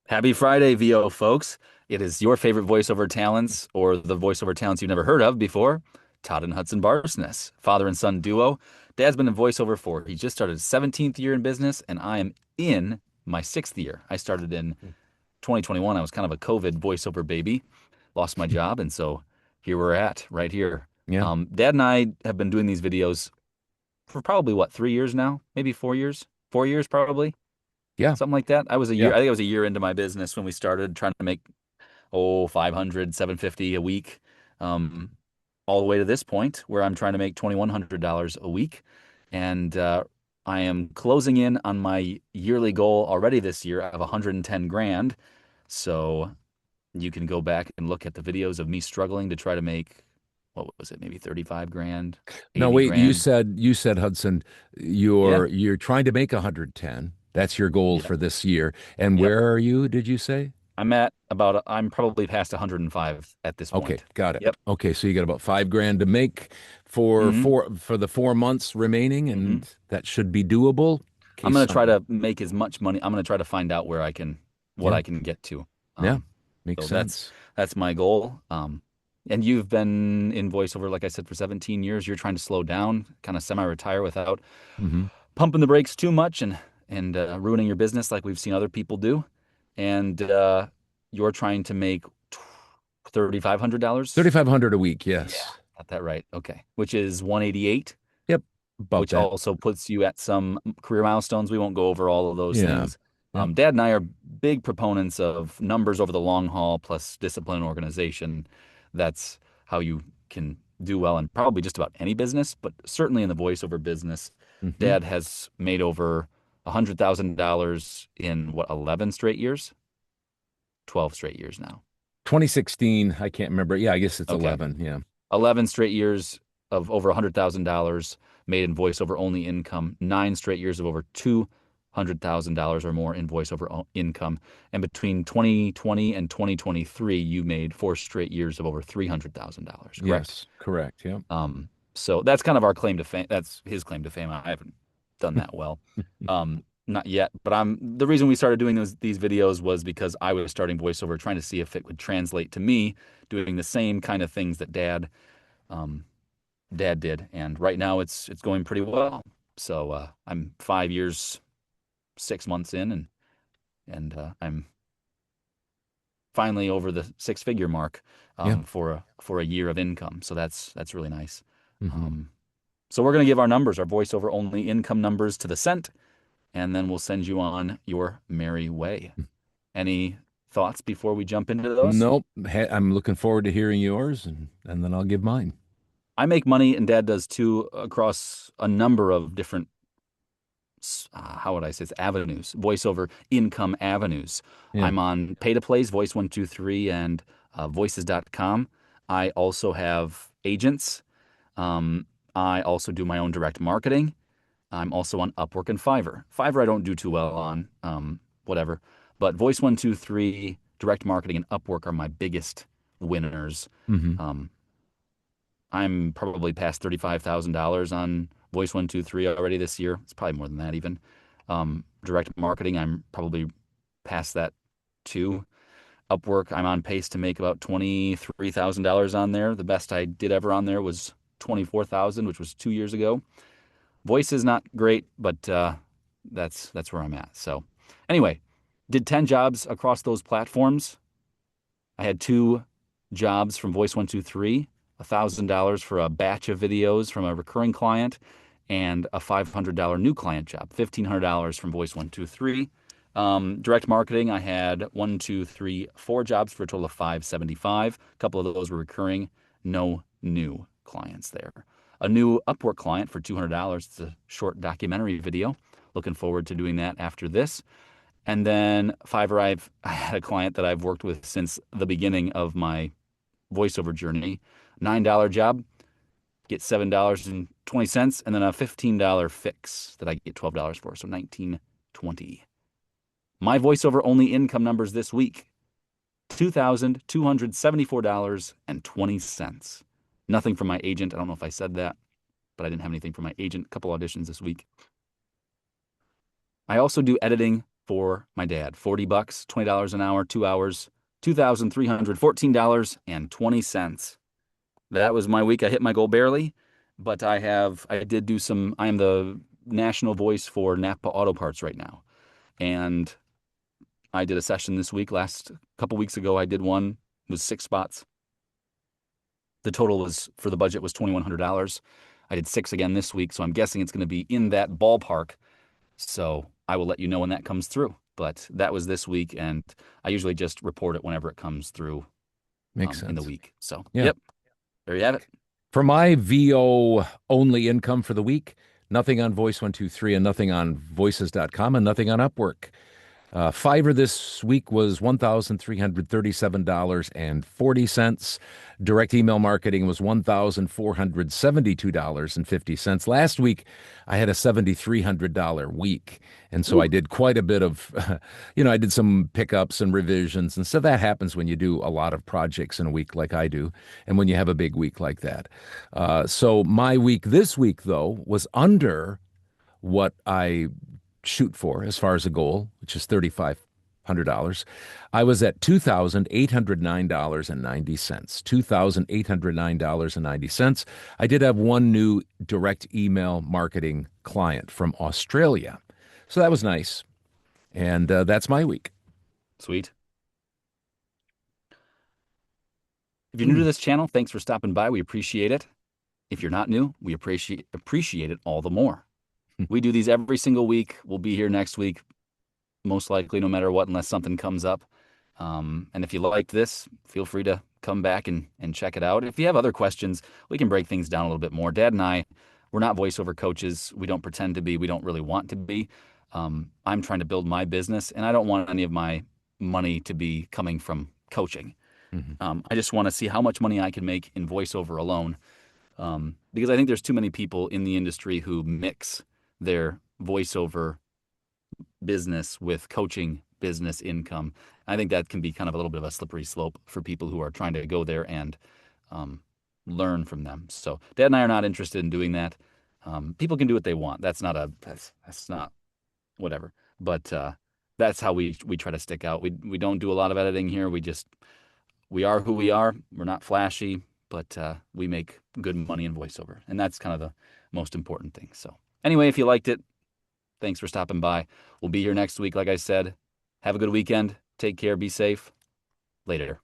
Happy Friday, VO folks. It is your favorite voiceover talents or the voiceover talents you've never heard of before, Todd and Hudson Barsness, father and son duo. Dad's been in voiceover for, he just started his 17th year in business, and I am in my sixth year. I started in 2021. I was kind of a COVID voiceover baby, lost my job, and so here we're at, right here. Yeah. Dad and I have been doing these videos for probably what, 3 years now? Maybe 4 years? 4 years probably, Yeah. something like that. I was a Yeah. year, I think I was a year into my business when we started trying to make 500, 750 a week, um, all the way to this point where I'm trying to make $2,100 a week. And I am closing in on my yearly goal already this year of 110 grand. So you can go back and look at the videos of me struggling to try to make, what was it, maybe 35 grand, Now 80 wait, grand. you said Hudson, Yeah. you're trying to make 110. That's your goal Yep. for this year. And Yep. where are you, did you say? I'm probably past 105 at this Okay, point. got it. Yep. Okay, so you got about 5 grand to make hmm for the 4 months remaining, hmm and that should be doable. In I'm case gonna try something. to make as much money. I'm gonna try to find out what Yeah, I can get to. yeah, Um, makes so sense. that's my goal. And you've been in voiceover, like I said, for 17 years. You're trying to slow down, kind of semi-retire without Hmm. pumping the brakes too much and ruining your business like we've seen other people do. And you're trying to make $3,500. 3,500 a week, Yeah, yes. got that right. Okay, which is 188, Yep, about which that. also puts you at some career milestones. We won't go over all of those Yeah. things. Yep. Dad and I are big proponents of numbers over the long haul plus discipline and organization. That's how you can do well in probably just about any business, but certainly in the voiceover business. Hmm. Dad has made over $100,000 in what, 11 straight years? 12 straight years now. 2016, I can't remember. Yeah, I guess it's Okay. 11. Yeah. 11 straight years of over $100,000 made in voiceover only income, 9 straight years of over $200,000 or more in voiceover income. And between 2020 and 2023, you made 4 straight years of over $300,000, correct? Yes, correct. Yeah. So that's kind of our claim to fame. That's his claim to fame. I haven't done that well. Not yet, but the reason we started doing these videos was because I was starting voiceover, trying to see if it would translate to me doing the same kind of things that um, Dad did, and right now it's going pretty well. So I'm 5 years, 6 months in, and I'm finally over the six-figure mark Yeah. for a year of income. So that's really nice. Hmm. Um, so we're gonna give our numbers, our voiceover only income numbers to the cent, and then we'll send you on your merry way. Any thoughts before we jump into those? Nope. I'm looking forward to hearing yours, and then I'll give mine. I make money, and Dad does too, across a number of different how would I say this, avenues, voiceover income avenues. Yeah. I'm on pay to plays, Voice 123 and voices.com. I also have agents. Um, I also do my own direct marketing. I'm also on Upwork and Fiverr. Fiverr I don't do too well on, whatever. But Voice 123, direct marketing, and Upwork are my biggest winners. Hmm. Um, I'm probably past $35,000 on Voice 123 already this year. It's probably more than that even. Direct marketing, I'm probably past that too. Upwork, I'm on pace to make about $23,000 on there. The best I did ever on there was 24,000, which was 2 years ago. Voice is not great, but that's where I'm at. So anyway, did 10 jobs across those platforms. I had two jobs from Voice 123, $1,000 for a batch of videos from a recurring client, and a $500 new client job, $1,500 from Voice 123. Direct marketing, I had one, two, three, four jobs for a total of 575. A couple of those were recurring, no new clients there. A new Upwork client for $200. It's a short documentary video. Looking forward to doing that after this. And then Fiverr, I had a client that I've worked with since the beginning of my voiceover journey. $9 job, get $7.20, and then a $15 fix that I get $12 for, so 19.20. My voiceover only income numbers this week, $2,274.20. Nothing from my agent. I don't know if I said that, but I didn't have anything from my agent. A couple auditions this week. I also do editing for my dad. $40, $20 an hour, 2 hours, $2,314.20. That was my week. I hit my goal barely, but I did do some, I am the national voice for Napa Auto Parts right now. And I did a session this week. Last couple weeks ago, I did one. It was 6 spots. The total was for the budget was $2,100. I did 6 again this week, so I'm guessing it's going to be in that ballpark. So I will let you know when that comes through. But that was this week, and I usually just report it whenever it comes through Makes sense. in the week. So, Yeah. yep, there you have it. For my VO only income for the week, nothing on Voice123 and nothing on voices.com and nothing on Upwork. Fiverr this week was $1,337.40. Direct email marketing was $1,472.50. Last week, I had a $7,300 week. And so I did quite a bit of, I did some pickups and revisions. And so that happens when you do a lot of projects in a week like I do, and when you have a big week like that. So my week this week, though, was under what I shoot for as far as a goal, which is $3,500. I was at $2,809.90. $2,809.90. I did have one new direct email marketing client from Australia. So that was nice. And that's my week. Sweet. If you're new to this channel, thanks for stopping by. We appreciate it. If you're not new, we appreciate it all the more. We do these every single week. We'll be here next week, most likely, no matter what, unless something comes up. And if you liked this, feel free to come back and check it out. If you have other questions, we can break things down a little bit more. Dad and I, we're not voiceover coaches. We don't pretend to be. We don't really want to be. I'm trying to build my business, and I don't want any of my money to be coming from coaching. I just want to see how much money I can make in voiceover alone, because I think there's too many people in the industry who mix their voiceover business with coaching business income. I think that can be kind of a little bit of a slippery slope for people who are trying to go there and learn from them. So Dad and I are not interested in doing that. People can do what they want. That's not whatever. But that's how we try to stick out. We don't do a lot of editing here. We are who we are. We're not flashy, but we make good money in voiceover, and that's kind of the most important thing. So anyway, if you liked it, thanks for stopping by. We'll be here next week, like I said. Have a good weekend. Take care. Be safe. Later.